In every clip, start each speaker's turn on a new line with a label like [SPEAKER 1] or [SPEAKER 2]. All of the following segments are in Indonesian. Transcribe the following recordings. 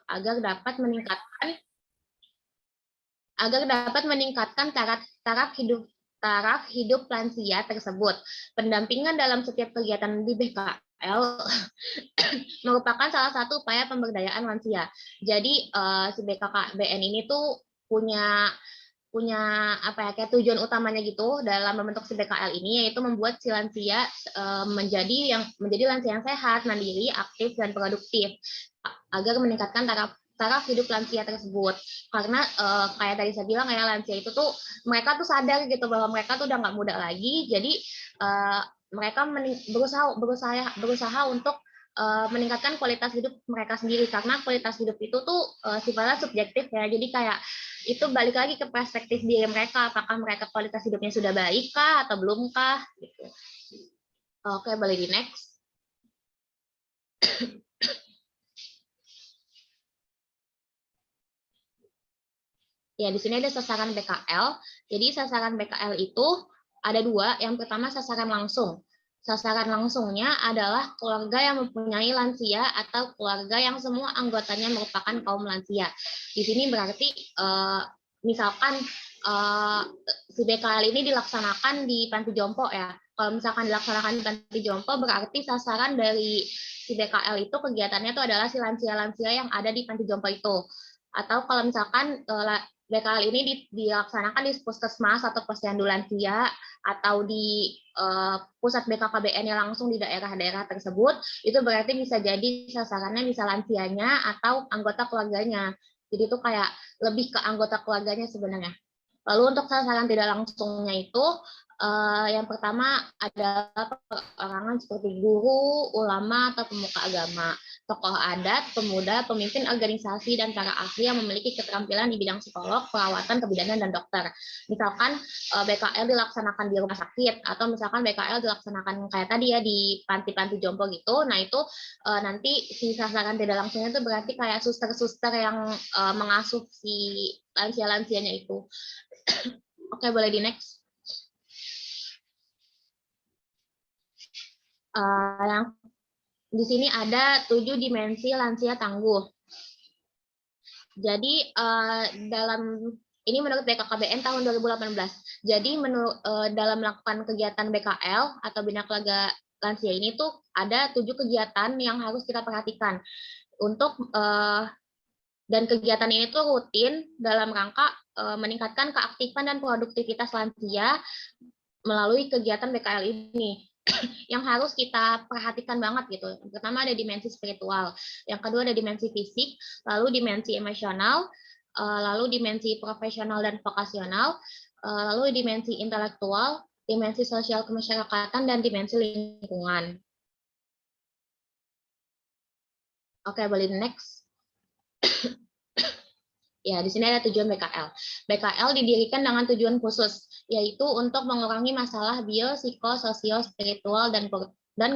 [SPEAKER 1] agar dapat meningkatkan taraf hidup lansia tersebut. Pendampingan dalam setiap kegiatan di BKL merupakan salah satu upaya pemberdayaan lansia. Jadi si BKKBN ini tuh punya apa ya, kayak tujuan utamanya gitu dalam membentuk si BKL ini, yaitu membuat si lansia menjadi lansia yang sehat, mandiri, aktif, dan produktif agar meningkatkan taraf hidup lansia tersebut. Karena kayak tadi saya bilang ya, lansia itu tuh mereka tuh sadar gitu bahwa mereka tuh udah nggak muda lagi, jadi mereka berusaha untuk meningkatkan kualitas hidup mereka sendiri, karena kualitas hidup itu tuh sifatnya subjektif ya. Jadi kayak itu balik lagi ke perspektif diri mereka, apakah mereka kualitas hidupnya sudah baik kah atau belum kah gitu. Oke, boleh di next. Ya, di sini ada sasaran BKL. Jadi sasaran BKL itu ada dua. Yang pertama sasaran langsung. Sasaran langsungnya adalah keluarga yang mempunyai lansia atau keluarga yang semua anggotanya merupakan kaum lansia. Di sini berarti misalkan si BKL ini dilaksanakan di panti jompo ya. Kalau misalkan dilaksanakan di panti jompo, berarti sasaran dari si BKL itu kegiatannya itu adalah si lansia-lansia yang ada di panti jompo itu. Atau kalau misalkan BKL ini dilaksanakan di puskesmas atau posyandu lansia atau di pusat BKKBN-nya langsung di daerah-daerah tersebut, itu berarti bisa jadi sasarannya bisa lansianya atau anggota keluarganya. Jadi itu kayak lebih ke anggota keluarganya sebenarnya. Lalu untuk sasaran tidak langsungnya itu yang pertama adalah perorangan seperti guru, ulama, atau pemuka agama, tokoh adat, pemuda, pemimpin organisasi, dan para ahli yang memiliki keterampilan di bidang psikolog, perawatan, kebidanan, dan dokter. Misalkan BKL dilaksanakan di rumah sakit, atau misalkan BKL dilaksanakan kayak tadi ya di panti-panti jompo gitu. Nah itu nanti si sasaran tidak langsungnya itu berarti kayak suster-suster yang mengasuh si lansia-lansianya itu. Oke, boleh di next. Yang di sini ada 7 dimensi lansia tangguh. Jadi dalam ini menurut BKKBN tahun 2018. Jadi dalam melakukan kegiatan BKL atau Bina Keluarga Lansia ini tuh ada 7 kegiatan yang harus kita perhatikan untuk dan kegiatan ini tuh rutin dalam rangka meningkatkan keaktifan dan produktivitas lansia melalui kegiatan BKL ini yang harus kita perhatikan banget gitu. Yang pertama ada dimensi spiritual, yang kedua ada dimensi fisik, lalu dimensi emosional, lalu dimensi profesional dan vokasional, lalu dimensi intelektual, dimensi sosial kemasyarakatan, dan dimensi lingkungan. Oke, boleh next. Ya, di sini ada tujuan BKL. BKL didirikan dengan tujuan khusus, yaitu untuk mengurangi masalah biopsikososial, spiritual, dan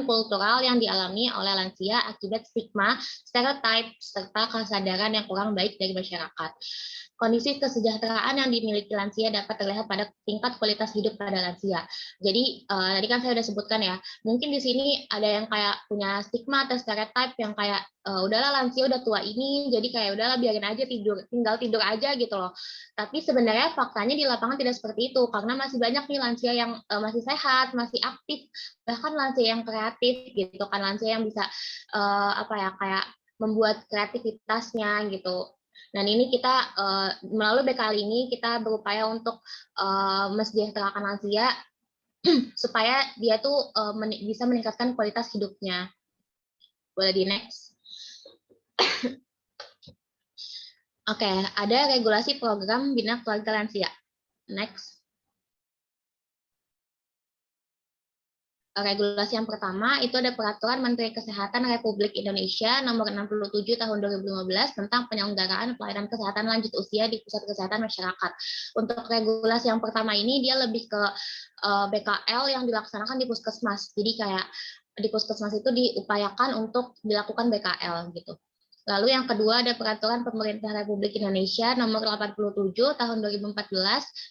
[SPEAKER 1] kultural yang dialami oleh lansia akibat stigma, stereotip, serta kesadaran yang kurang baik dari masyarakat. Kondisi kesejahteraan yang dimiliki lansia dapat terlihat pada tingkat kualitas hidup pada lansia. Jadi tadi kan saya sudah sebutkan ya, mungkin di sini ada yang kayak punya stigma atau stereotip yang kayak udahlah lansia udah tua ini, jadi kayak udahlah biarin aja tinggal tidur aja gitu loh. Tapi sebenarnya faktanya di lapangan tidak seperti itu, karena masih banyak nih lansia yang masih sehat, masih aktif, bahkan lansia yang kreatif gitu kan, lansia yang bisa apa ya kayak membuat kreativitasnya gitu. Dan ini kita melalui BKL ini kita berupaya untuk mensejahterakan lansia supaya dia tuh bisa meningkatkan kualitas hidupnya. Boleh di next. Oke, ada regulasi program Bina Keluarga Lansia. Next. Regulasi yang pertama itu ada Peraturan Menteri Kesehatan Republik Indonesia Nomor 67 Tahun 2015 tentang penyelenggaraan pelayanan kesehatan lanjut usia di pusat kesehatan masyarakat. Untuk regulasi yang pertama ini dia lebih ke BKL yang dilaksanakan di puskesmas. Jadi kayak di puskesmas itu diupayakan untuk dilakukan BKL gitu. Lalu yang kedua ada Peraturan Pemerintah Republik Indonesia Nomor 87 Tahun 2014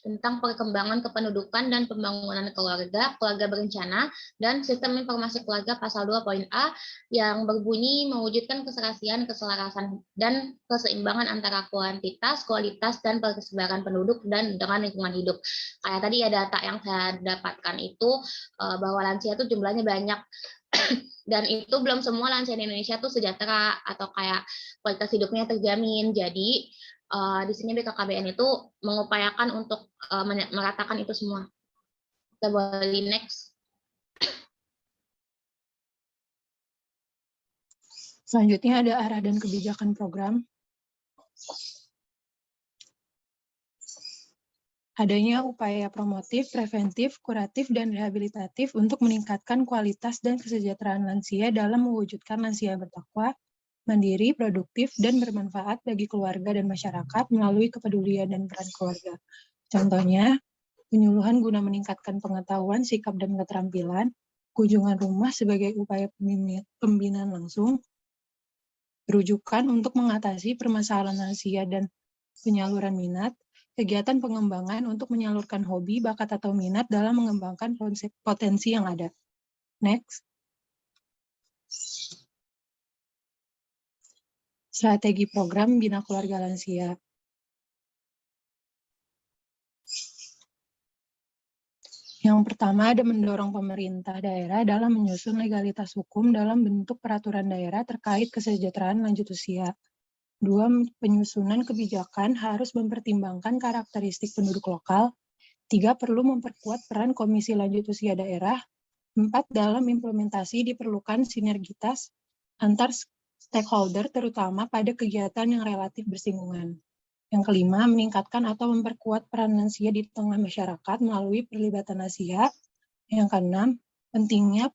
[SPEAKER 1] tentang perkembangan kependudukan dan pembangunan keluarga, keluarga berencana, dan sistem informasi keluarga pasal 2.a yang berbunyi mewujudkan keserasian, keselarasan, dan keseimbangan antara kuantitas, kualitas, dan persebaran penduduk dan dengan lingkungan hidup. Kayak tadi ya data yang saya dapatkan itu bahwa lansia itu jumlahnya banyak. Dan itu belum semua lansia di Indonesia tuh sejahtera atau kayak kualitas hidupnya terjamin. Jadi di sini BKKBN itu mengupayakan untuk meratakan itu semua. Kita boleh next.
[SPEAKER 2] Selanjutnya ada arah dan kebijakan program. Adanya upaya promotif, preventif, kuratif, dan rehabilitatif untuk meningkatkan kualitas dan kesejahteraan lansia dalam mewujudkan lansia bertakwa, mandiri, produktif, dan bermanfaat bagi keluarga dan masyarakat melalui kepedulian dan peran keluarga. Contohnya, penyuluhan guna meningkatkan pengetahuan, sikap, dan keterampilan, kunjungan rumah sebagai upaya pembinaan langsung, rujukan untuk mengatasi permasalahan lansia dan penyaluran minat, kegiatan pengembangan untuk menyalurkan hobi, bakat, atau minat dalam mengembangkan potensi yang ada. Next. Strategi program Bina Keluarga Lansia. Yang pertama ada mendorong pemerintah daerah dalam menyusun legalitas hukum dalam bentuk peraturan daerah terkait kesejahteraan lanjut usia. 2. Penyusunan kebijakan harus mempertimbangkan karakteristik penduduk lokal. 3. Perlu memperkuat peran Komisi Lanjut Usia Daerah. 4. Dalam implementasi diperlukan sinergitas antar stakeholder terutama pada kegiatan yang relatif bersinggungan. Yang kelima, meningkatkan atau memperkuat peran lansia di tengah masyarakat melalui perlibatan lansia. Yang keenam, pentingnya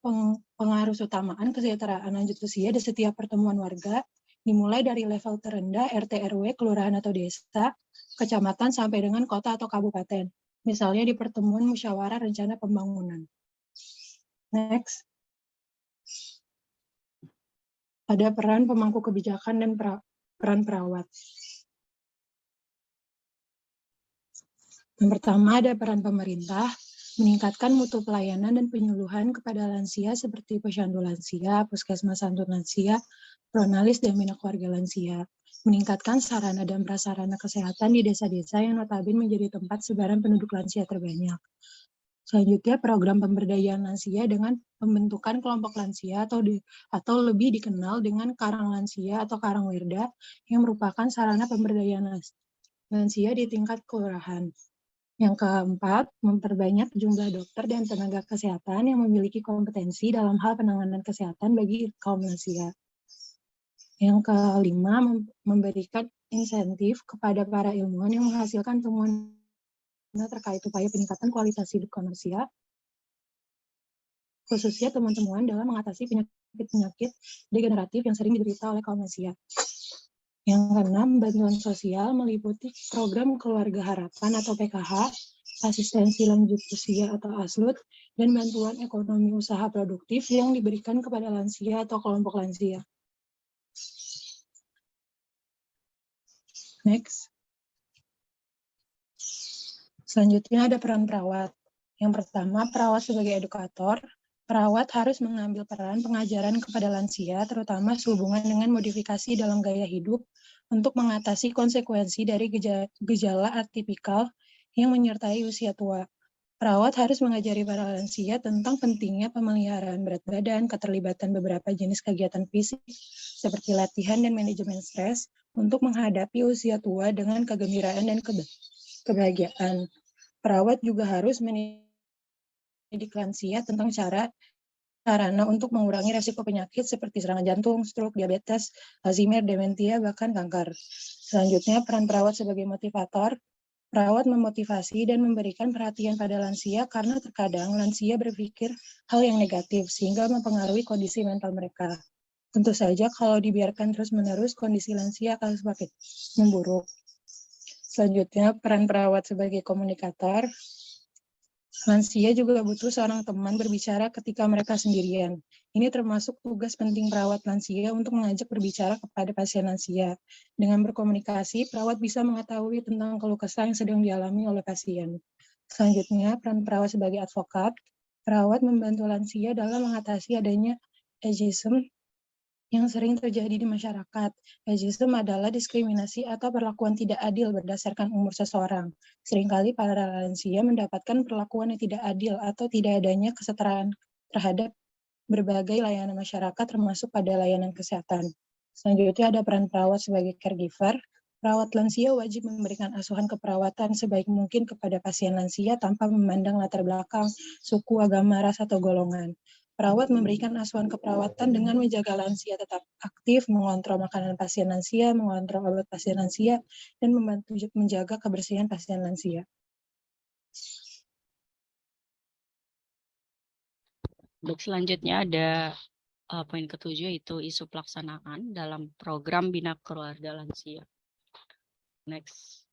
[SPEAKER 2] pengaruh utamaan kesejahteraan lanjut usia di setiap pertemuan warga, dimulai dari level terendah RT RW, kelurahan atau desa, kecamatan sampai dengan kota atau kabupaten. Misalnya di pertemuan musyawarah rencana pembangunan. Next. Ada peran pemangku kebijakan dan peran perawat. Yang pertama ada peran pemerintah, meningkatkan mutu pelayanan dan penyuluhan kepada lansia seperti posyandu lansia, puskesmas santun lansia, pronalis dan bina keluarga lansia. Meningkatkan sarana dan prasarana kesehatan di desa-desa yang notabene menjadi tempat sebaran penduduk lansia terbanyak. Selanjutnya program pemberdayaan lansia dengan pembentukan kelompok lansia atau lebih dikenal dengan Karang Lansia atau Karang Wirda yang merupakan sarana pemberdayaan lansia di tingkat kelurahan. Yang keempat, memperbanyak jumlah dokter dan tenaga kesehatan yang memiliki kompetensi dalam hal penanganan kesehatan bagi kaum lansia. Yang kelima, memberikan insentif kepada para ilmuwan yang menghasilkan temuan terkait upaya peningkatan kualitas hidup lansia, khususnya temuan-temuan dalam mengatasi penyakit-penyakit degeneratif yang sering diderita oleh kaum lansia. Yang keenam, bantuan sosial meliputi program Keluarga Harapan atau PKH, asistensi lanjut usia atau ASLUT, dan bantuan ekonomi usaha produktif yang diberikan kepada lansia atau kelompok lansia. Next. Selanjutnya ada peran perawat. Yang pertama, perawat sebagai edukator. Perawat harus mengambil peran pengajaran kepada lansia, terutama sehubungan dengan modifikasi dalam gaya hidup untuk mengatasi konsekuensi dari gejala atipikal yang menyertai usia tua. Perawat harus mengajari para lansia tentang pentingnya pemeliharaan berat badan, keterlibatan beberapa jenis kegiatan fisik, seperti latihan dan manajemen stres, untuk menghadapi usia tua dengan kegembiraan dan kebahagiaan. Perawat juga harus mendidik lansia tentang sarana untuk mengurangi resiko penyakit seperti serangan jantung, stroke, diabetes, Alzheimer, demensia, bahkan kanker. Selanjutnya, peran perawat sebagai motivator. Perawat memotivasi dan memberikan perhatian pada lansia karena terkadang lansia berpikir hal yang negatif sehingga mempengaruhi kondisi mental mereka. Tentu saja kalau dibiarkan terus-menerus, kondisi lansia akan semakin memburuk. Selanjutnya, peran perawat sebagai komunikator. Lansia juga butuh seorang teman berbicara ketika mereka sendirian. Ini termasuk tugas penting perawat lansia untuk mengajak berbicara kepada pasien lansia. Dengan berkomunikasi, perawat bisa mengetahui tentang keluh kesah yang sedang dialami oleh pasien. Selanjutnya, peran perawat sebagai advokat. Perawat membantu lansia dalam mengatasi adanya ageism yang sering terjadi di masyarakat. Ageism adalah diskriminasi atau perlakuan tidak adil berdasarkan umur seseorang. Seringkali para lansia mendapatkan perlakuan yang tidak adil atau tidak adanya kesetaraan terhadap berbagai layanan masyarakat termasuk pada layanan kesehatan. Selanjutnya ada peran perawat sebagai caregiver. Perawat lansia wajib memberikan asuhan keperawatan sebaik mungkin kepada pasien lansia tanpa memandang latar belakang, suku, agama, ras, atau golongan. Perawat memberikan asuhan keperawatan dengan menjaga lansia tetap aktif, mengontrol makanan pasien lansia, mengontrol obat pasien lansia, dan membantu menjaga kebersihan pasien lansia.
[SPEAKER 3] Untuk selanjutnya ada poin ke-7 itu isu pelaksanaan dalam program Bina Keluarga Lansia. Next.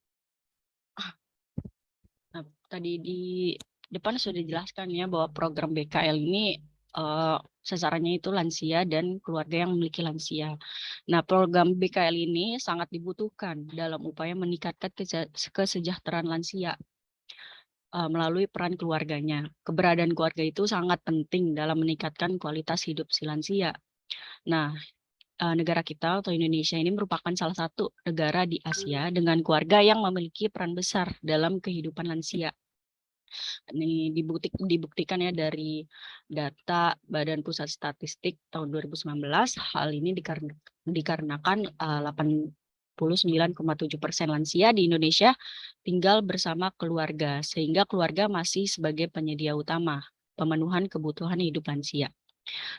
[SPEAKER 3] Nah, tadi di depan sudah dijelaskan ya bahwa program BKL ini sasarannya itu lansia dan keluarga yang memiliki lansia. Nah, program BKL ini sangat dibutuhkan dalam upaya meningkatkan kesejahteraan lansia melalui peran keluarganya. Keberadaan keluarga itu sangat penting dalam meningkatkan kualitas hidup si lansia. Nah, negara kita atau Indonesia ini merupakan salah satu negara di Asia dengan keluarga yang memiliki peran besar dalam kehidupan lansia. Ini dibuktikan ya dari data Badan Pusat Statistik tahun 2019. Hal ini dikarenakan 89,7% lansia di Indonesia tinggal bersama keluarga, sehingga keluarga masih sebagai penyedia utama pemenuhan kebutuhan hidup lansia.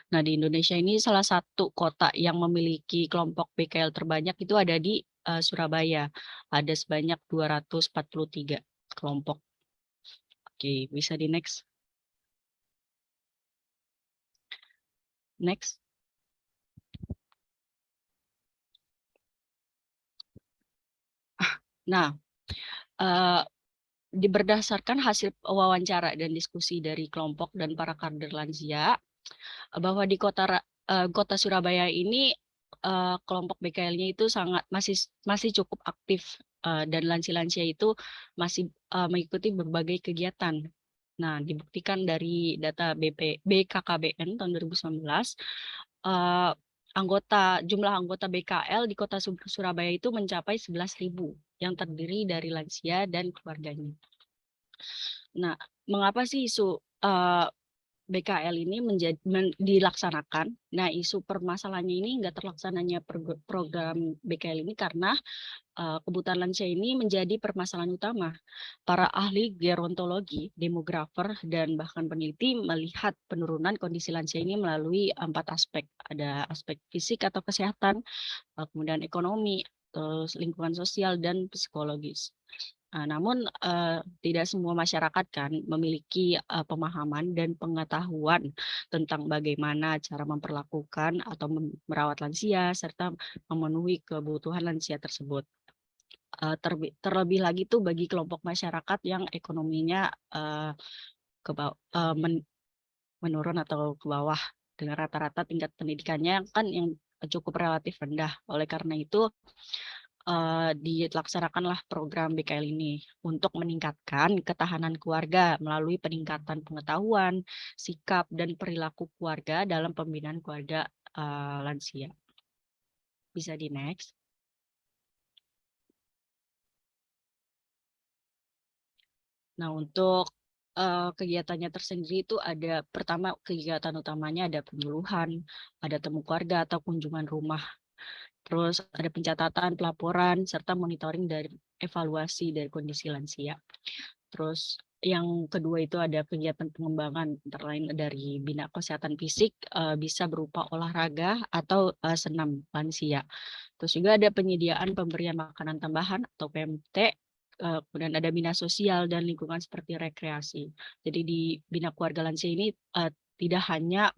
[SPEAKER 3] Nah, di Indonesia ini salah satu kota yang memiliki kelompok BKL terbanyak itu ada di Surabaya. Ada sebanyak 243 kelompok. Oke, bisa di next. Next. Nah, berdasarkan hasil wawancara dan diskusi dari kelompok dan para kader lansia, bahwa di kota Surabaya ini kelompok BKL-nya itu masih cukup aktif dan lansia-lansia itu masih mengikuti berbagai kegiatan. Nah, dibuktikan dari data BKKBN tahun 2019, jumlah anggota BKL di kota Surabaya itu mencapai 11.000 yang terdiri dari lansia dan keluarganya. Nah, mengapa sih isu BKL ini dilaksanakan? Nah, isu permasalahannya ini nggak terlaksananya program BKL ini karena kebutuhan lansia ini menjadi permasalahan utama. Para ahli gerontologi, demografer, dan bahkan peneliti melihat penurunan kondisi lansia ini melalui 4 aspek. Ada aspek fisik atau kesehatan, kemudian ekonomi, terus lingkungan sosial, dan psikologis. Namun tidak semua masyarakat kan memiliki pemahaman dan pengetahuan tentang bagaimana cara memperlakukan atau merawat lansia serta memenuhi kebutuhan lansia tersebut. Terlebih lagi tuh bagi kelompok masyarakat yang ekonominya menurun atau ke bawah dengan rata-rata tingkat pendidikannya kan yang cukup relatif rendah. Oleh karena itu dilaksanakanlah program BKL ini untuk meningkatkan ketahanan keluarga melalui peningkatan pengetahuan, sikap, dan perilaku keluarga dalam pembinaan keluarga lansia. Bisa di next. Nah, untuk kegiatannya tersendiri itu ada, pertama kegiatan utamanya ada penyuluhan, ada temu keluarga atau kunjungan rumah. Terus ada pencatatan, pelaporan, serta monitoring dari evaluasi dari kondisi lansia. Terus yang kedua itu ada kegiatan pengembangan, antara lain dari bina kesehatan fisik, bisa berupa olahraga atau senam lansia. Terus juga ada penyediaan pemberian makanan tambahan atau PMT, kemudian ada bina sosial dan lingkungan seperti rekreasi. Jadi di bina keluarga lansia ini tidak hanya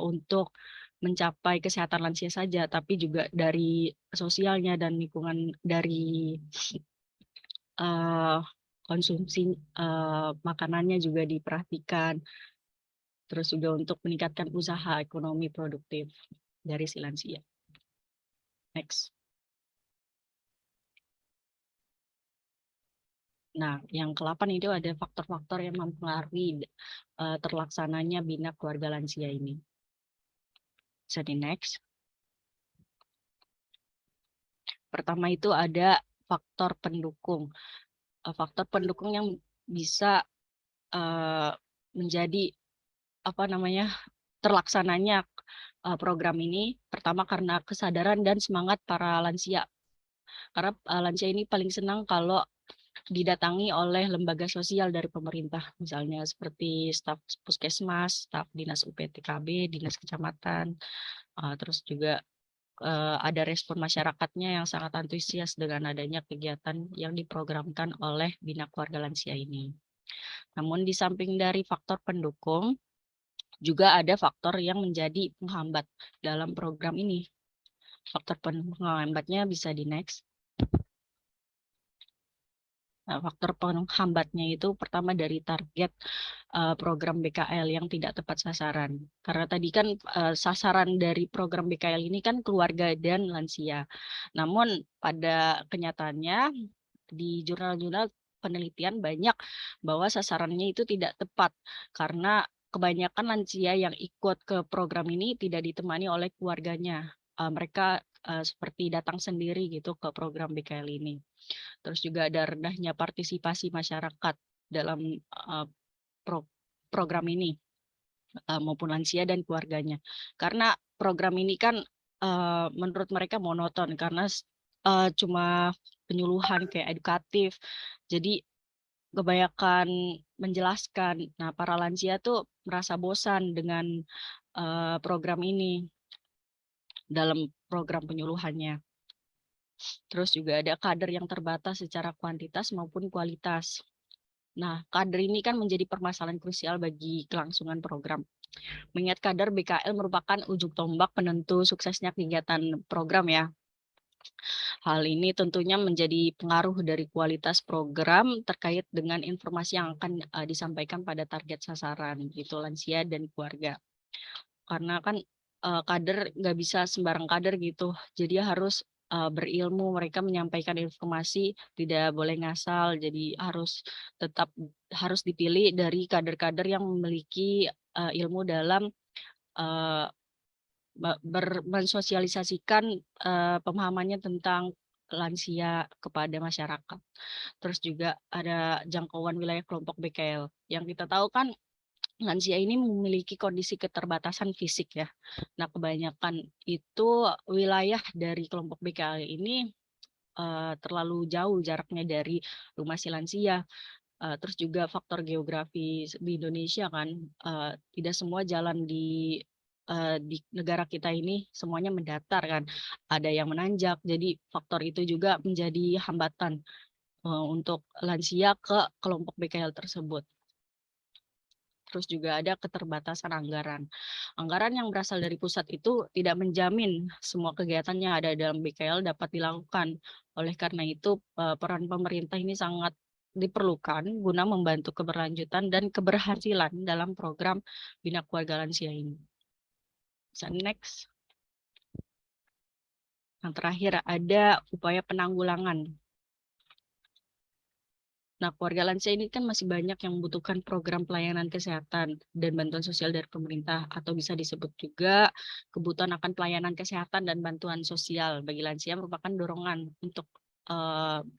[SPEAKER 3] untuk mencapai kesehatan lansia saja, tapi juga dari sosialnya dan lingkungan dari konsumsi makanannya juga diperhatikan. Terus juga untuk meningkatkan usaha ekonomi produktif dari si lansia. Next. Nah, yang ke-8 itu ada faktor-faktor yang mempengaruhi terlaksananya bina keluarga lansia ini. Bisa di next. Pertama itu ada faktor pendukung. Faktor pendukung yang bisa menjadi terlaksananya program ini. Pertama karena kesadaran dan semangat para lansia. Karena lansia ini paling senang kalau didatangi oleh lembaga sosial dari pemerintah, misalnya seperti staf puskesmas, staf dinas UPTKB, dinas kecamatan, terus juga ada respon masyarakatnya yang sangat antusias dengan adanya kegiatan yang diprogramkan oleh Bina Keluarga Lansia ini. Namun di samping dari faktor pendukung, juga ada faktor yang menjadi penghambat dalam program ini. Faktor penghambatnya bisa di next. Nah, faktor penghambatnya itu pertama dari target program BKL yang tidak tepat sasaran. Karena tadi kan sasaran dari program BKL ini kan keluarga dan lansia. Namun pada kenyataannya di jurnal-jurnal penelitian banyak bahwa sasarannya itu tidak tepat karena kebanyakan lansia yang ikut ke program ini tidak ditemani oleh keluarganya. Mereka seperti datang sendiri gitu ke program BKL ini. Terus juga ada rendahnya partisipasi masyarakat dalam program ini maupun lansia dan keluarganya. Karena program ini kan menurut mereka monoton karena cuma penyuluhan kayak edukatif. Jadi kebanyakan menjelaskan. Nah, para lansia tuh merasa bosan dengan program ini dalam program penyuluhannya. Terus juga ada kader yang terbatas secara kuantitas maupun kualitas. Nah, kader ini kan menjadi permasalahan krusial bagi kelangsungan program. Mengingat kader BKL merupakan ujung tombak penentu suksesnya kegiatan program ya. Hal ini tentunya menjadi pengaruh dari kualitas program terkait dengan informasi yang akan disampaikan pada target sasaran, gitu lansia dan keluarga. Karena kan kader nggak bisa sembarang kader gitu, jadi harus berilmu, mereka menyampaikan informasi tidak boleh ngasal, jadi tetap harus dipilih dari kader-kader yang memiliki ilmu dalam mensosialisasikan pemahamannya tentang lansia kepada masyarakat. Terus juga ada jangkauan wilayah kelompok BKL. Yang kita tahu kan lansia ini memiliki kondisi keterbatasan fisik ya. Nah, kebanyakan itu wilayah dari kelompok BKL ini terlalu jauh jaraknya dari rumah si lansia. Terus juga faktor geografi di Indonesia kan, tidak semua jalan di negara kita ini semuanya mendatar kan, ada yang menanjak. Jadi faktor itu juga menjadi hambatan untuk lansia ke kelompok BKL tersebut. Terus juga ada keterbatasan anggaran. Anggaran yang berasal dari pusat itu tidak menjamin semua kegiatan yang ada dalam BKL dapat dilakukan. Oleh karena itu, peran pemerintah ini sangat diperlukan guna membantu keberlanjutan dan keberhasilan dalam program Bina Keluarga Lansia ini. Bisa next. Yang terakhir ada upaya penanggulangan. Nah, keluarga lansia ini kan masih banyak yang membutuhkan program pelayanan kesehatan dan bantuan sosial dari pemerintah, atau bisa disebut juga kebutuhan akan pelayanan kesehatan dan bantuan sosial bagi lansia merupakan dorongan untuk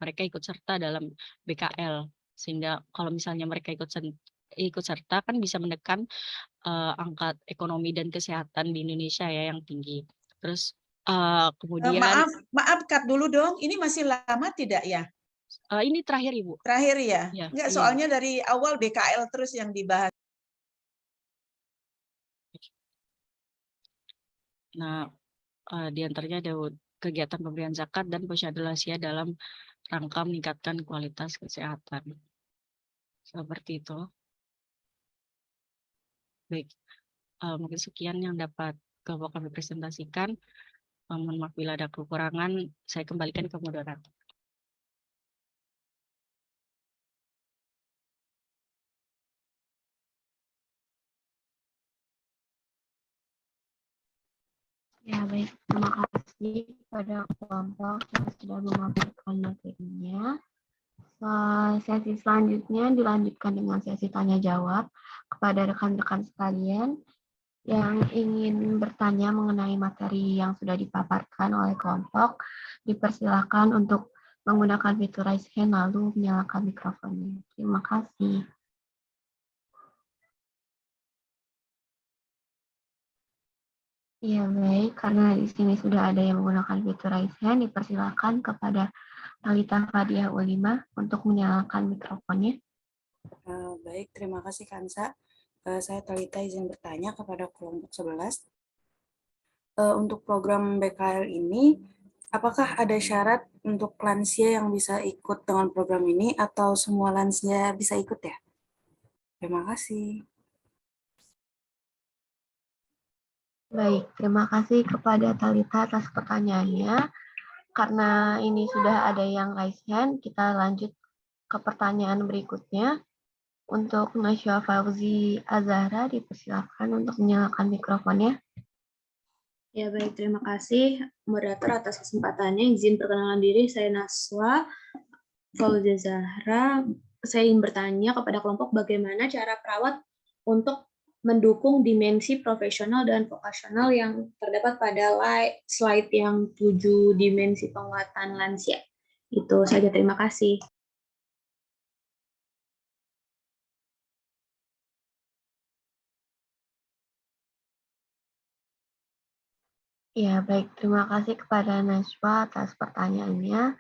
[SPEAKER 3] mereka ikut serta dalam BKL. Sehingga kalau misalnya mereka ikut serta kan bisa menekan angka ekonomi dan kesehatan di Indonesia ya yang tinggi. Terus kemudian
[SPEAKER 4] maaf cut dulu dong. Ini masih lama tidak ya?
[SPEAKER 3] Ini terakhir Ibu.
[SPEAKER 4] Terakhir ya?
[SPEAKER 3] Ya,
[SPEAKER 4] enggak,
[SPEAKER 3] iya.
[SPEAKER 4] soalnya dari awal BKL terus yang dibahas.
[SPEAKER 3] Nah, di antaranya ada kegiatan pemberian zakat dan posyandu lansia dalam rangka meningkatkan kualitas kesehatan. Seperti itu. Baik, mungkin sekian yang dapat kami presentasikan. Mohon maaf bila ada kekurangan, saya kembalikan ke moderator.
[SPEAKER 5] Ya, baik. Terima kasih kepada kelompok yang sudah memaparkan materinya. Sesi selanjutnya dilanjutkan dengan sesi tanya jawab kepada rekan-rekan sekalian yang ingin bertanya mengenai materi yang sudah dipaparkan oleh kelompok. Dipersilakan untuk menggunakan fitur raise hand lalu menyalakan mikrofonnya. Terima kasih. Ya, baik. Karena di sini sudah ada yang menggunakan fitur raise hand, dipersilakan kepada Talita Fadiah Ulima untuk menyalakan mikrofonnya.
[SPEAKER 6] Baik, terima kasih Kansa. Saya Talita izin bertanya kepada kelompok 11. Untuk program BKL ini, apakah ada syarat untuk lansia yang bisa ikut dengan program ini atau semua lansia bisa ikut ya? Terima kasih.
[SPEAKER 5] Baik, terima kasih kepada Talita atas pertanyaannya. Karena ini sudah ada yang raise hand, kita lanjut ke pertanyaan berikutnya. Untuk Najwa Fauzi Azahra, dipersilakan untuk menyalakan mikrofonnya.
[SPEAKER 7] Ya, baik. Terima kasih moderator atas kesempatannya. Izin perkenalan diri, saya Najwa Fauzi Azahra. Saya ingin bertanya kepada kelompok bagaimana cara perawat untuk mendukung dimensi profesional dan vokasional yang terdapat pada slide yang 7 dimensi penguatan lansia. Itu saja, terima kasih.
[SPEAKER 5] Ya, baik. Terima kasih kepada Najwa atas pertanyaannya.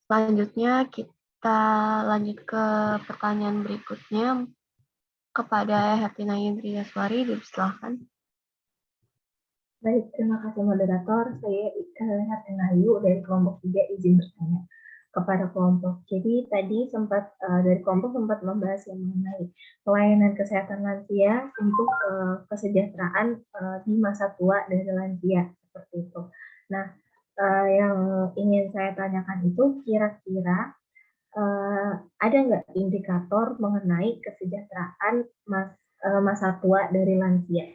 [SPEAKER 5] Selanjutnya kita lanjut ke pertanyaan berikutnya kepada Hertina Yendri Yaswari, dipersilakan.
[SPEAKER 8] Baik, terima kasih moderator. Saya Hertina Ayu dari kelompok 3 izin bertanya kepada kelompok. Jadi tadi dari kelompok sempat membahas yang mengenai pelayanan kesehatan lansia untuk kesejahteraan di masa tua dari lansia seperti itu. Nah, yang ingin saya tanyakan itu kira-kira ada nggak indikator mengenai kesejahteraan masa tua dari lansia?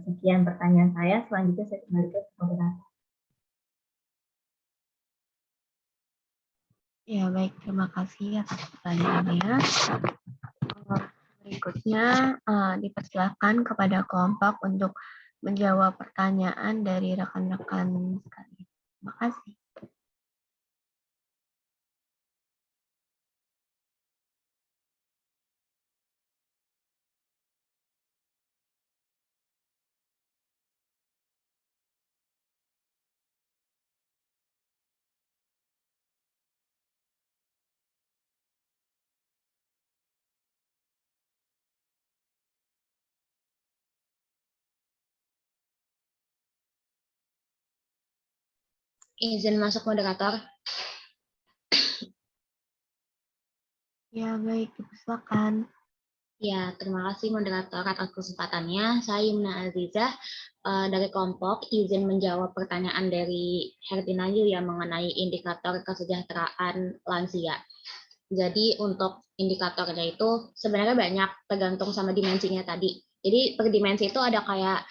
[SPEAKER 8] Sekian pertanyaan saya. Selanjutnya saya kembali ke moderator.
[SPEAKER 5] Ya, baik. Terima kasih atas pertanyaannya. Berikutnya dipersilakan kepada kelompok untuk menjawab pertanyaan dari rekan-rekan sekalian. Terima kasih.
[SPEAKER 1] Izin masuk moderator.
[SPEAKER 5] Ya, baik. Dipersilakan.
[SPEAKER 1] Ya, terima kasih moderator atas kesempatannya. Saya Yumna Azizah dari kelompok izin menjawab pertanyaan dari Hertina Yu yang mengenai indikator kesejahteraan lansia. Jadi untuk indikatornya itu sebenarnya banyak, tergantung sama dimensinya tadi. Jadi per dimensi itu ada kayak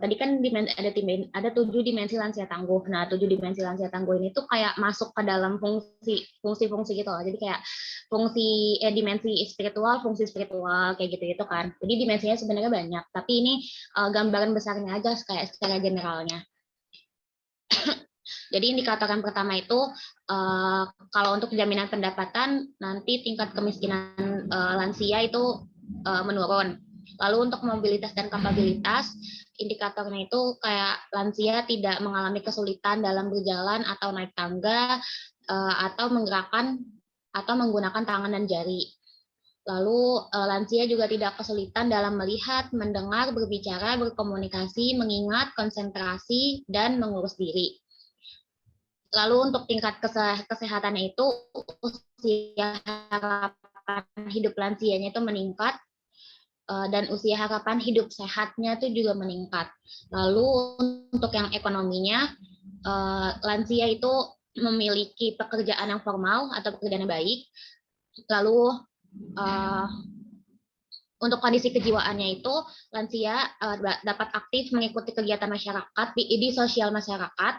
[SPEAKER 1] tadi kan ada 7 dimensi lansia tangguh. Nah, 7 dimensi lansia tangguh ini tuh kayak masuk ke dalam fungsi-fungsi gitu loh. Jadi kayak dimensi spiritual, fungsi spiritual kayak gitu-gitu kan. Jadi dimensinya sebenarnya banyak, tapi ini gambaran besarnya aja kayak secara generalnya. Jadi indikator yang pertama itu kalau untuk jaminan pendapatan nanti tingkat kemiskinan lansia itu menurun. Lalu untuk mobilitas dan kapabilitas, indikatornya itu kayak lansia tidak mengalami kesulitan dalam berjalan atau naik tangga, atau menggerakkan atau menggunakan tangan dan jari. Lalu lansia juga tidak kesulitan dalam melihat, mendengar, berbicara, berkomunikasi, mengingat, konsentrasi, dan mengurus diri. Lalu untuk tingkat kesehatannya itu usia harapan hidup lansianya itu meningkat, dan usia harapan hidup sehatnya itu juga meningkat. Lalu untuk yang ekonominya, lansia itu memiliki pekerjaan yang formal atau pekerjaan yang baik. Lalu untuk kondisi kejiwaannya itu lansia dapat aktif mengikuti kegiatan masyarakat di sosial masyarakat,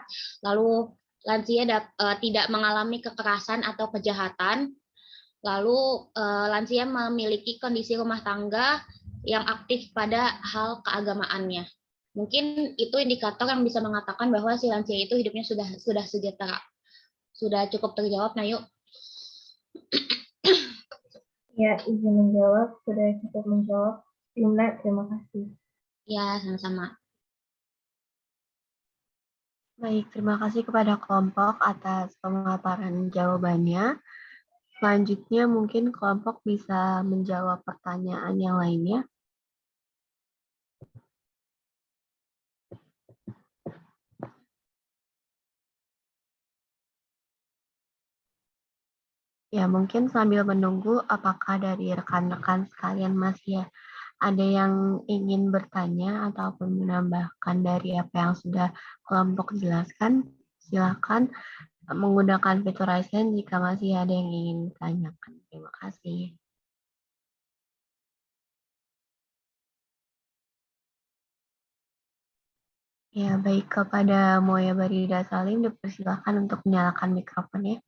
[SPEAKER 1] lalu lansia tidak mengalami kekerasan atau kejahatan, lalu lansia memiliki kondisi rumah tangga yang aktif pada hal keagamaannya. Mungkin itu indikator yang bisa mengatakan bahwa si lansia itu hidupnya sudah sejahtera. Sudah cukup terjawab, Nayu?
[SPEAKER 8] Ya, izin menjawab, sudah cukup menjawab. Yumna, terima kasih.
[SPEAKER 1] Ya, sama-sama.
[SPEAKER 5] Baik, terima kasih kepada kelompok atas pemaparan jawabannya. Selanjutnya mungkin kelompok bisa menjawab pertanyaan yang lainnya. Ya, mungkin sambil menunggu apakah dari rekan-rekan sekalian masih ada yang ingin bertanya ataupun menambahkan dari apa yang sudah kelompok jelaskan, silakan menggunakan fitur raise hand jika masih ada yang ingin ditanyakan. Terima kasih. Ya, baik, kepada Moya Barida Salim dipersilakan untuk menyalakan mikrofonnya.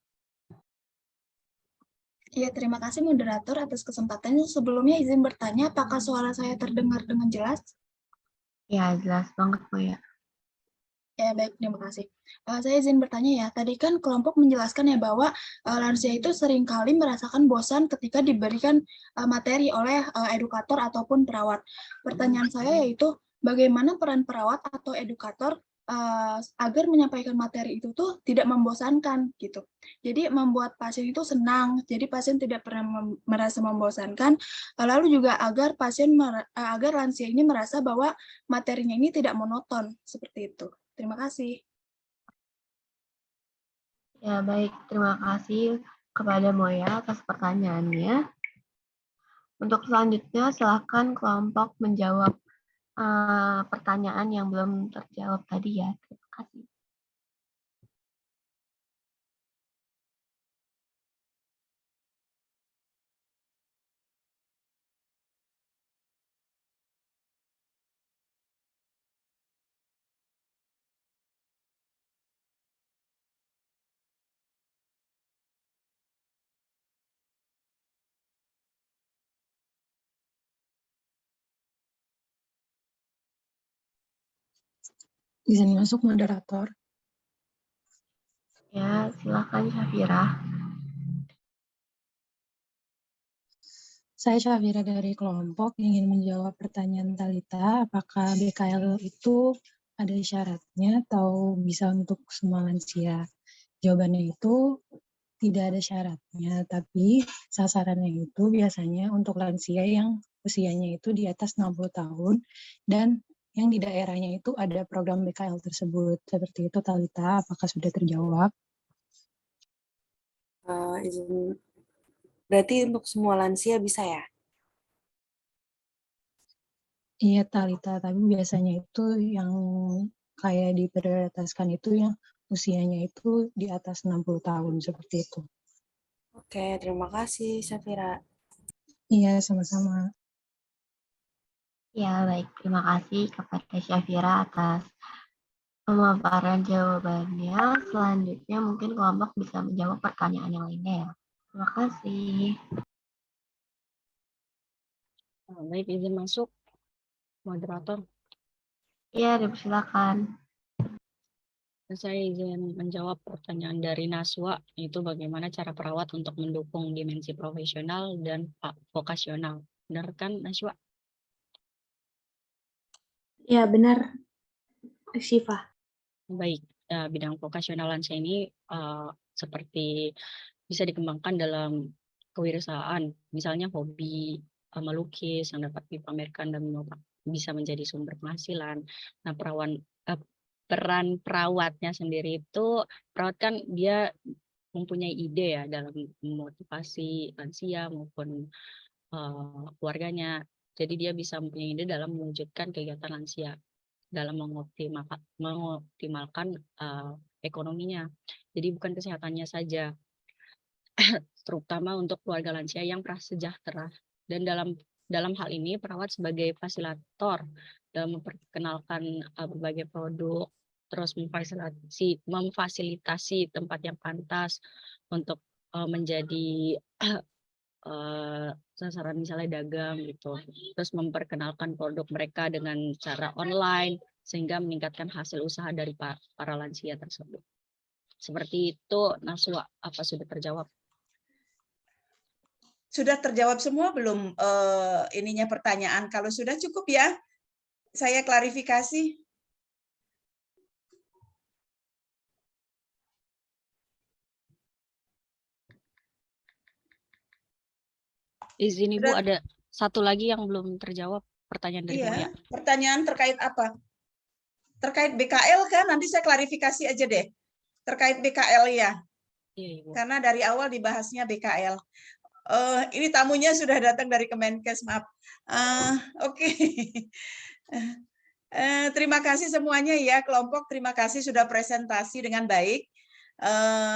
[SPEAKER 9] Ya, terima kasih moderator atas kesempatannya. Sebelumnya izin bertanya, apakah suara saya terdengar dengan jelas?
[SPEAKER 5] Ya, jelas banget, Moya.
[SPEAKER 9] Ya, baik, terima kasih. Saya izin bertanya ya, tadi kan kelompok menjelaskan ya bahwa lansia itu seringkali merasakan bosan ketika diberikan materi oleh edukator ataupun perawat. Pertanyaan saya yaitu, bagaimana peran perawat atau edukator agar menyampaikan materi itu tuh tidak membosankan gitu. Jadi membuat pasien itu senang, jadi pasien tidak pernah merasa membosankan. Lalu juga agar agar lansia ini merasa bahwa materinya ini tidak monoton seperti itu. Terima kasih.
[SPEAKER 5] Ya, baik. Terima kasih kepada Moya atas pertanyaannya. Untuk selanjutnya, silakan kelompok menjawab pertanyaan yang belum terjawab tadi ya. Terima kasih.
[SPEAKER 2] Izin masuk moderator.
[SPEAKER 5] Ya, silakan Syafira.
[SPEAKER 2] Saya Syafira dari kelompok ingin menjawab pertanyaan Talita, apakah BKL itu ada syaratnya atau bisa untuk semua lansia? Jawabannya itu tidak ada syaratnya, tapi sasarannya itu biasanya untuk lansia yang usianya itu di atas 60 tahun dan yang di daerahnya itu ada program BKL tersebut. Seperti itu, Talita, apakah sudah terjawab?
[SPEAKER 6] Izin, berarti untuk semua lansia bisa ya?
[SPEAKER 2] Iya, Talita, tapi biasanya itu yang kayak diprioritaskan itu yang usianya itu di atas 60 tahun, seperti itu.
[SPEAKER 6] Oke, terima kasih, Syafira.
[SPEAKER 2] Iya, sama-sama.
[SPEAKER 5] Ya, baik. Terima kasih kepada Syafira atas pemaparan jawabannya. Selanjutnya mungkin kelompok bisa menjawab pertanyaan yang lainnya ya. Terima kasih.
[SPEAKER 3] Baik, izin masuk, moderator.
[SPEAKER 5] Ya, dipersilakan.
[SPEAKER 3] Saya izin menjawab pertanyaan dari Naswa, itu bagaimana cara perawat untuk mendukung dimensi profesional dan vokasional. Benar kan, Naswa?
[SPEAKER 7] Ya, benar, Syifa.
[SPEAKER 3] Baik, bidang vokasional lansia ini seperti bisa dikembangkan dalam kewirausahaan, misalnya hobi melukis yang dapat dipamerkan dan bisa menjadi sumber penghasilan. Nah, peran perawatnya sendiri itu, perawat kan dia mempunyai ide ya dalam memotivasi lansia maupun keluarganya. Jadi dia bisa mempunyai ide dalam mewujudkan kegiatan lansia, dalam mengoptimalkan ekonominya. Jadi bukan kesehatannya saja, terutama untuk keluarga lansia yang prasejahtera. Dan dalam dalam hal ini perawat sebagai fasilitator dalam memperkenalkan berbagai produk, terus memfasilitasi tempat yang pantas untuk menjadi sasaran misalnya dagang gitu, terus memperkenalkan produk mereka dengan cara online sehingga meningkatkan hasil usaha dari para lansia tersebut. Seperti itu, Naswa, apa sudah terjawab?
[SPEAKER 4] Sudah terjawab semua belum ininya pertanyaan? Kalau sudah cukup ya, saya klarifikasi.
[SPEAKER 3] Izin Ibu,
[SPEAKER 4] Sudah.
[SPEAKER 3] ada satu lagi yang belum terjawab, pertanyaan dari Moya.
[SPEAKER 4] Pertanyaan terkait apa? Terkait BKL kan, nanti saya klarifikasi aja deh. Terkait BKL ya.
[SPEAKER 3] Iya, Ibu.
[SPEAKER 4] Karena dari awal dibahasnya BKL. Ini tamunya sudah datang dari Kemenkes, maaf. Oke. Terima kasih semuanya ya, kelompok. Terima kasih sudah presentasi dengan baik.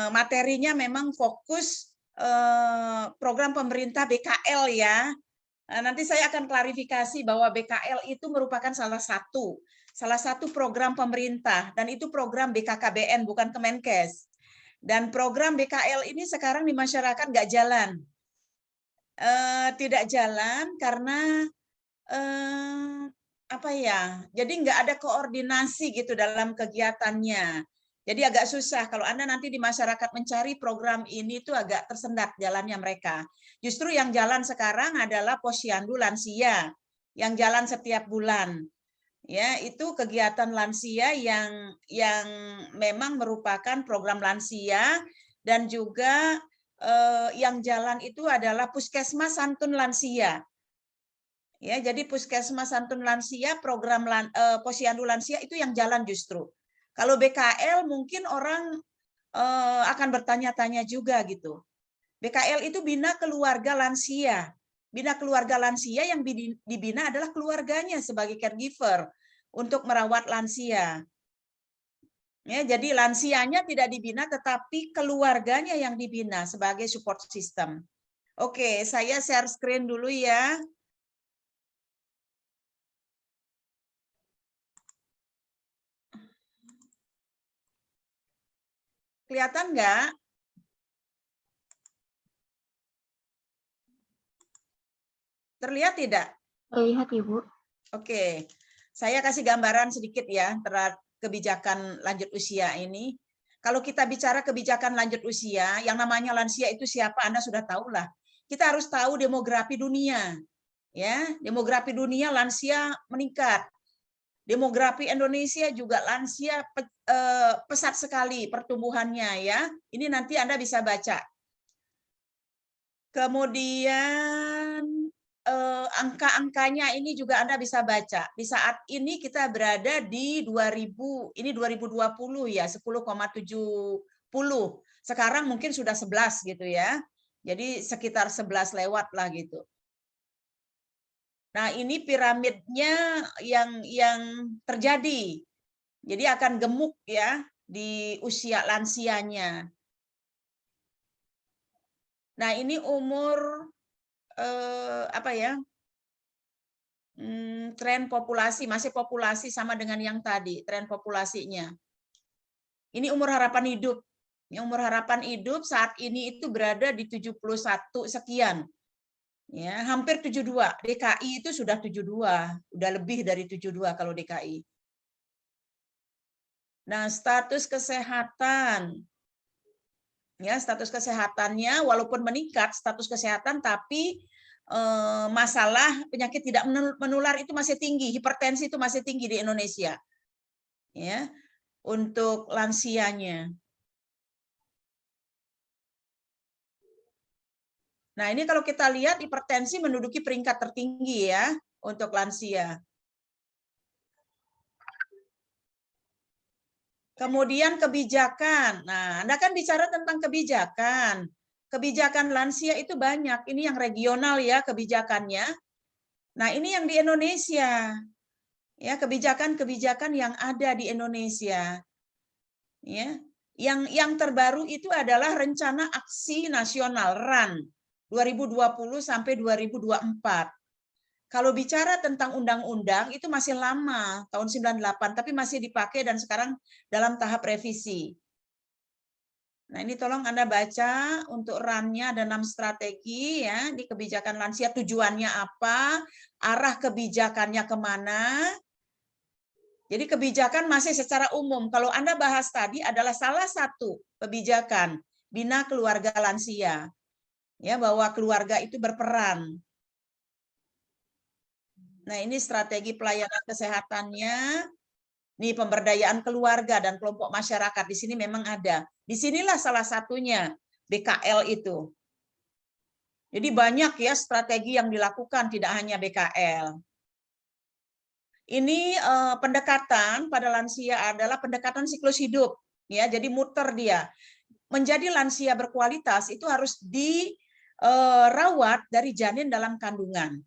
[SPEAKER 4] Materinya memang fokus program pemerintah BKL ya. Nanti saya akan klarifikasi bahwa BKL itu merupakan salah satu program pemerintah, dan itu program BKKBN bukan Kemenkes. Dan program BKL ini sekarang di masyarakat nggak jalan, tidak jalan karena apa ya? Jadi nggak ada koordinasi gitu dalam kegiatannya. Jadi agak susah kalau Anda nanti di masyarakat mencari program ini tuh agak tersendat jalannya mereka. Justru yang jalan sekarang adalah Posyandu Lansia yang jalan setiap bulan. Ya, itu kegiatan lansia yang memang merupakan program lansia, dan juga yang jalan itu adalah Puskesmas Santun Lansia. Ya, jadi Puskesmas Santun Lansia, program Posyandu Lansia itu yang jalan justru. Kalau BKL mungkin orang akan bertanya-tanya juga gitu. BKL itu bina keluarga lansia. Bina keluarga lansia yang dibina adalah keluarganya sebagai caregiver untuk merawat lansia. Ya, jadi lansianya tidak dibina, tetapi keluarganya yang dibina sebagai support system. Oke, saya share screen dulu ya. Kelihatan nggak? Terlihat tidak?
[SPEAKER 5] Terlihat, Ibu.
[SPEAKER 4] Oke, saya kasih gambaran sedikit ya terhadap kebijakan lanjut usia ini. Kalau kita bicara kebijakan lanjut usia, yang namanya lansia itu siapa? Anda sudah tahu lah. Kita harus tahu demografi dunia. Ya, demografi dunia lansia meningkat. Demografi Indonesia juga lansia pesat sekali pertumbuhannya ya. Ini nanti Anda bisa baca. Kemudian angka-angkanya ini juga Anda bisa baca. Di saat ini kita berada di 2000, ini 2020 ya, 10,70. Sekarang mungkin sudah 11 gitu ya. Jadi sekitar 11 lewat lah gitu. Nah, ini piramidnya yang terjadi. Jadi akan gemuk ya di usia lansianya. Nah, ini umur apa ya? Tren populasi, masih populasi sama dengan yang tadi, tren populasinya. Ini umur harapan hidup. Yang umur harapan hidup saat ini itu berada di 71 sekian. Ya, hampir 72. DKI itu sudah 72, udah lebih dari 72 kalau DKI. Nah, status kesehatan. Ya, status kesehatannya walaupun meningkat status kesehatan, tapi masalah penyakit tidak menular itu masih tinggi, hipertensi itu masih tinggi di Indonesia. Ya, untuk lansianya. Nah, ini kalau kita lihat hipertensi menduduki peringkat tertinggi ya untuk lansia. Kemudian kebijakan. Nah, Anda kan bicara tentang kebijakan. Kebijakan lansia itu banyak. Ini yang regional ya kebijakannya. Nah, ini yang di Indonesia. Ya, kebijakan-kebijakan yang ada di Indonesia. Ya. Yang terbaru itu adalah Rencana Aksi Nasional RAN 2020 sampai 2024. Kalau bicara tentang undang-undang itu masih lama, tahun 98, tapi masih dipakai dan sekarang dalam tahap revisi. Nah, ini tolong Anda baca untuk RAN-nya ada 6 strategi ya di kebijakan lansia, tujuannya apa, arah kebijakannya kemana. Jadi kebijakan masih secara umum. Kalau Anda bahas tadi adalah salah satu kebijakan Bina Keluarga Lansia. Ya, bahwa keluarga itu berperan. Nah, ini strategi pelayanan kesehatannya. Nih, pemberdayaan keluarga dan kelompok masyarakat di sini memang ada. Disinilah salah satunya BKL itu. Jadi banyak ya strategi yang dilakukan, tidak hanya BKL. Ini pendekatan pada lansia adalah pendekatan siklus hidup. Ya, jadi muter dia. Menjadi lansia berkualitas itu harus dirawat dari janin dalam kandungan.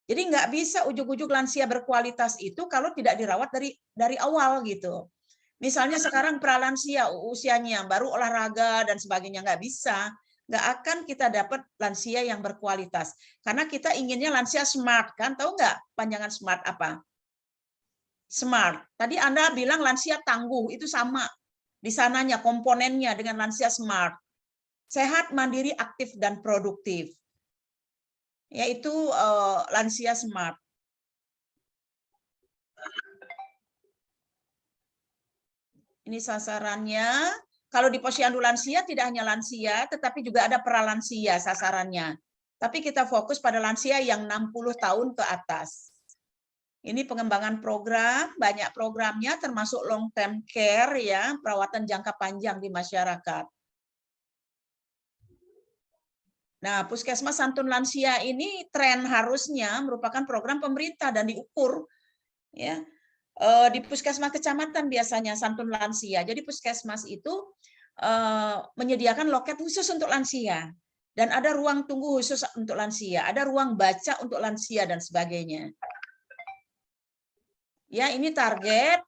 [SPEAKER 4] Jadi nggak bisa ujuk-ujuk lansia berkualitas itu kalau tidak dirawat dari awal gitu. Misalnya sekarang pralansia usianya baru olahraga dan sebagainya, nggak bisa. Nggak akan kita dapat lansia yang berkualitas. Karena kita inginnya lansia smart, kan? Tahu nggak panjangan smart apa? Smart. Tadi Anda bilang lansia tangguh, itu sama. Di sananya komponennya dengan lansia smart. Sehat, mandiri, aktif, dan produktif. Yaitu lansia smart. Ini sasarannya. Kalau di posyandu lansia tidak hanya lansia, tetapi juga ada pralansia sasarannya. Tapi kita fokus pada lansia yang 60 tahun ke atas. Ini pengembangan program, banyak programnya termasuk long term care ya, perawatan jangka panjang di masyarakat. Nah, Puskesmas Santun Lansia ini tren harusnya merupakan program pemerintah dan diukur ya. Di puskesmas kecamatan biasanya Santun Lansia. Jadi puskesmas itu menyediakan loket khusus untuk lansia dan ada ruang tunggu khusus untuk lansia, ada ruang baca untuk lansia dan sebagainya. Ya, ini target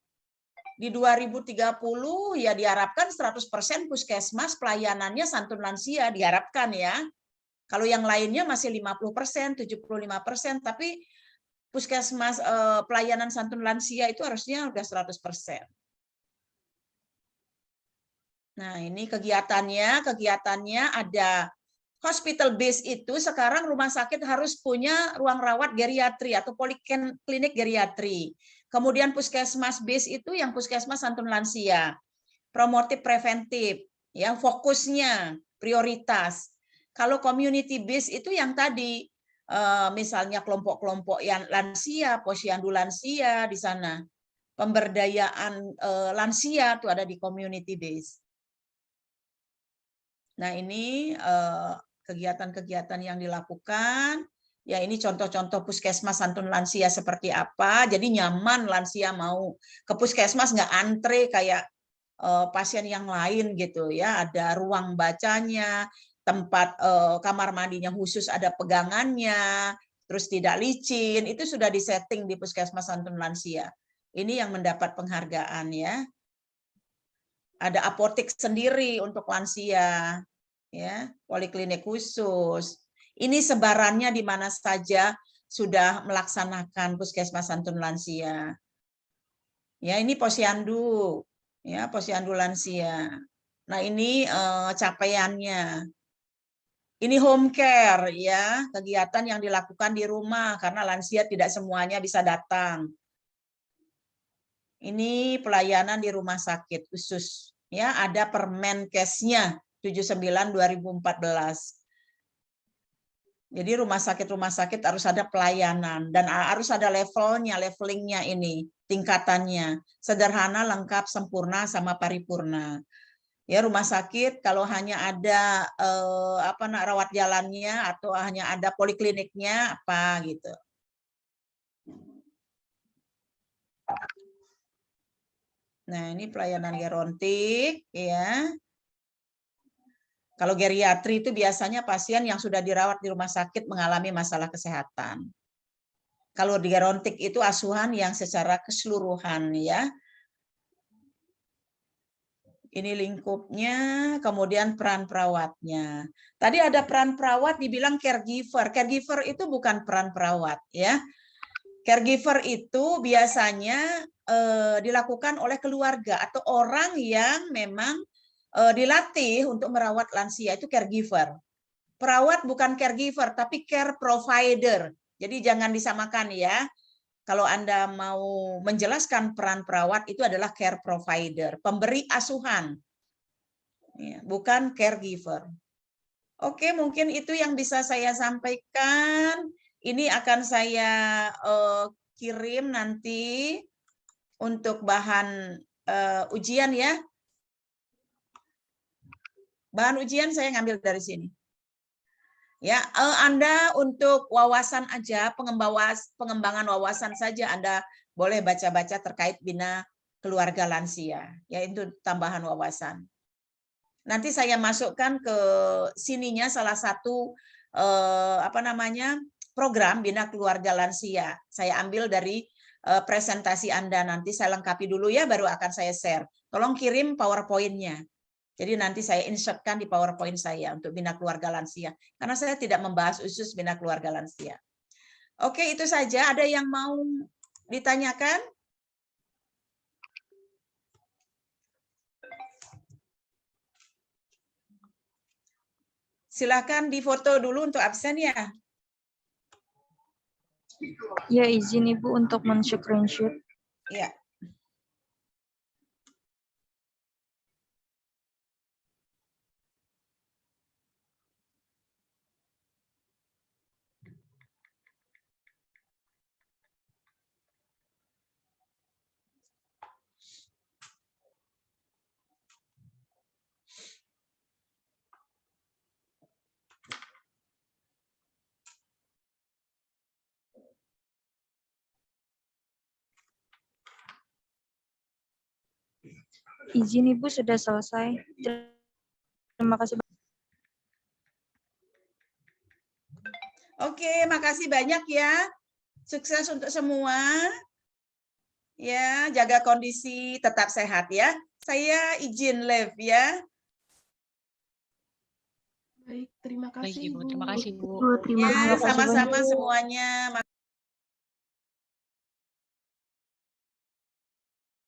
[SPEAKER 4] di 2030 ya diharapkan 100% puskesmas pelayanannya Santun Lansia diharapkan ya. Kalau yang lainnya masih 50%, 75%, tapi puskesmas pelayanan Santun Lansia itu harusnya udah 100%. Nah, ini kegiatannya ada hospital base itu sekarang rumah sakit harus punya ruang rawat geriatri atau poliklinik geriatri. Kemudian puskesmas base itu yang puskesmas Santun Lansia. Promotif preventif, yang fokusnya prioritas. Kalau community base itu yang tadi, misalnya kelompok-kelompok yang lansia, posyandu lansia di sana. Pemberdayaan lansia itu ada di community base. Nah, ini kegiatan-kegiatan yang dilakukan. Ya, ini contoh-contoh puskesmas Santun Lansia seperti apa. Jadi nyaman lansia mau ke puskesmas, nggak antre kayak pasien yang lain gitu ya. Ada ruang bacanya, tempat kamar mandinya khusus, ada pegangannya, terus tidak licin, itu sudah disetting di Puskesmas Santun Lansia. Ini yang mendapat penghargaan ya. Ada apotek sendiri untuk lansia, ya, poliklinik khusus. Ini sebarannya di mana saja sudah melaksanakan Puskesmas Santun Lansia. Ya, ini posyandu, ya, posyandu lansia. Nah, ini capaiannya. Ini home care ya, kegiatan yang dilakukan di rumah karena lansia tidak semuanya bisa datang. Ini pelayanan di rumah sakit khusus ya, ada Permenkesnya 79/2014. Jadi rumah sakit harus ada pelayanan dan harus ada levelingnya ini, tingkatannya. Sederhana, lengkap, sempurna sama paripurna. Ya, rumah sakit kalau hanya ada rawat jalannya atau hanya ada polikliniknya apa gitu. Nah, ini pelayanan gerontik ya. Kalau geriatri itu biasanya pasien yang sudah dirawat di rumah sakit mengalami masalah kesehatan. Kalau di gerontik itu asuhan yang secara keseluruhan ya. Ini lingkupnya, kemudian peran perawatnya. Tadi ada peran perawat dibilang caregiver. Caregiver itu bukan peran perawat ya. Caregiver itu biasanya dilakukan oleh keluarga atau orang yang memang dilatih untuk merawat lansia, itu caregiver. Perawat bukan caregiver, tapi care provider. Jadi jangan disamakan ya. Kalau Anda mau menjelaskan peran perawat itu adalah care provider, pemberi asuhan, bukan caregiver. Oke, mungkin itu yang bisa saya sampaikan. Ini akan saya kirim nanti untuk bahan ujian ya. Bahan ujian saya ngambil dari sini. Ya, Anda untuk wawasan aja, pengembangan wawasan saja Anda boleh baca-baca terkait bina keluarga lansia, yaitu tambahan wawasan. Nanti saya masukkan ke sininya salah satu program bina keluarga lansia. Saya ambil dari presentasi Anda, nanti saya lengkapi dulu ya, baru akan saya share. Tolong kirim PowerPoint-nya. Jadi nanti saya insertkan di PowerPoint saya untuk bina keluarga lansia. Karena saya tidak membahas khusus bina keluarga lansia. Oke, itu saja. Ada yang mau ditanyakan? Silakan difoto dulu untuk absen ya.
[SPEAKER 10] Ya, izin Ibu untuk men-screenshot.
[SPEAKER 4] Ya.
[SPEAKER 10] Izin Ibu sudah selesai. Terima kasih.
[SPEAKER 4] Oke, makasih banyak ya. Sukses untuk semua. Ya, jaga kondisi, tetap sehat ya. Saya izin live ya.
[SPEAKER 9] Baik, terima kasih
[SPEAKER 3] Baik, Ibu.
[SPEAKER 9] Ibu.
[SPEAKER 3] Terima kasih, Bu.
[SPEAKER 5] Terima
[SPEAKER 4] Ya,
[SPEAKER 5] kasih.
[SPEAKER 4] sama-sama semuanya.